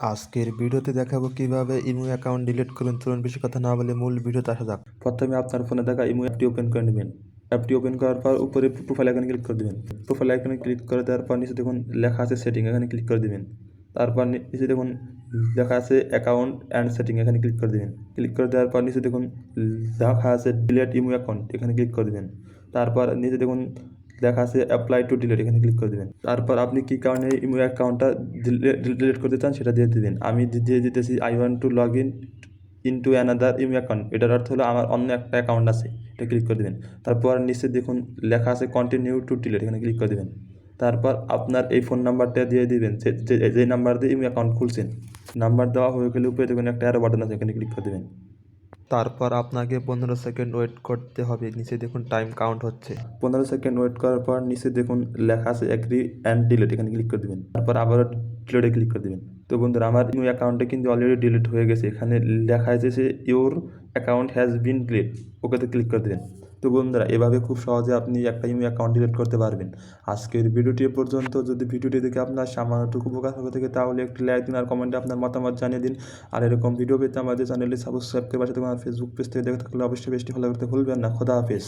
আজকের ভিডিওতে দেখাবো কিভাবে ইমো অ্যাকাউন্ট ডিলিট করবেন। চলুন বেশি কথা না বলে মূল ভিডিওতে আসা যাক। প্রথমে আপনার ফোনে থাকা ইমো অ্যাপটি ওপেন করে নেবেন। অ্যাপটি ওপেন করার পর উপরে প্রোফাইল আইকনে ক্লিক করে দেবেন। প্রোফাইল আইকনে ক্লিক করে দেওয়ার পর নিচে দেখুন লেখা আছে সেটিং, এখানে ক্লিক করে দেবেন। তারপর নিচে দেখুন লেখা আছে অ্যাকাউন্ট অ্যান্ড সেটিং, এখানে ক্লিক করে দেবেন। ক্লিক করে দেওয়ার পর নিচে দেখুন লেখা আছে ডিলিট ইমো অ্যাকাউন্ট, এখানে ক্লিক করে দেবেন। তারপর নিচে দেখুন লেখা আছে অ্যাপ্লাই টু ডিলিট, এখানে ক্লিক করে দেবেন। তারপর আপনি কী কারণে ইমো অ্যাকাউন্টটা ডিলিট করতে চান সেটা দিয়ে দেবেন। আমি দিয়ে দিতেছি I want to log in into another imo account. এটার অর্থ হলো আমার অন্য একটা অ্যাকাউন্ট আছে, এটা ক্লিক করে দেবেন। তারপর নিচে দেখুন লেখা আছে কন্টিনিউ টু ডিলিট, এখানে ক্লিক করে দেবেন। তারপর আপনার এই ফোন নাম্বারটা দিয়ে দিবেন যে নাম্বার দিয়ে ইমো অ্যাকাউন্ট খুলছেন। নাম্বার দেওয়া হয়ে গেলে উপরে দেখুন একটা অ্যারো বাটন আছে, এখানে ক্লিক করে দেবেন। তারপর আপনাকে 15 সেকেন্ড ওয়েট করতে হবে। নিচে দেখুন টাইম কাউন্ট হচ্ছে। 15 সেকেন্ড ওয়েট করার পর নিচে দেখুন লেখা আছে এগ্রি অ্যান্ড ডিলিট, এখানে ক্লিক করে দেবেন। তারপর আবারও ডিলিটে ক্লিক করে দেবেন। তো বন্ধুরা, আমার ইমো অ্যাকাউন্টে কিন্তু অলরেডি ডিলিট হয়ে গেছে। এখানে লেখা আছে যে your account has been delete, ওকেতে ক্লিক করে দেবেন। তো বন্ধুরা, এভাবে খুব সহজে আপনি একটা ইমো অ্যাকাউন্ট ডিলিট করতে পারবেন। আজকের ভিডিওটি পর্যন্ত। যদি ভিডিওটি দেখে আপনার সামান্যটুকু উপকার হয়ে থাকে তাহলে একটি লাইক দিন আর কমেন্টে আপনার মতামত জানিয়ে দিন। আর এরকম ভিডিও পেতে আমাদের চ্যানেলটি সাবস্ক্রাইব করে পাশে থাকুন। আর ফেসবুক পেজ থেকে দেখে থাকলে অবশ্যই পেজটি ফলো করতে ভুলবেন না। খোদা হাফেজ।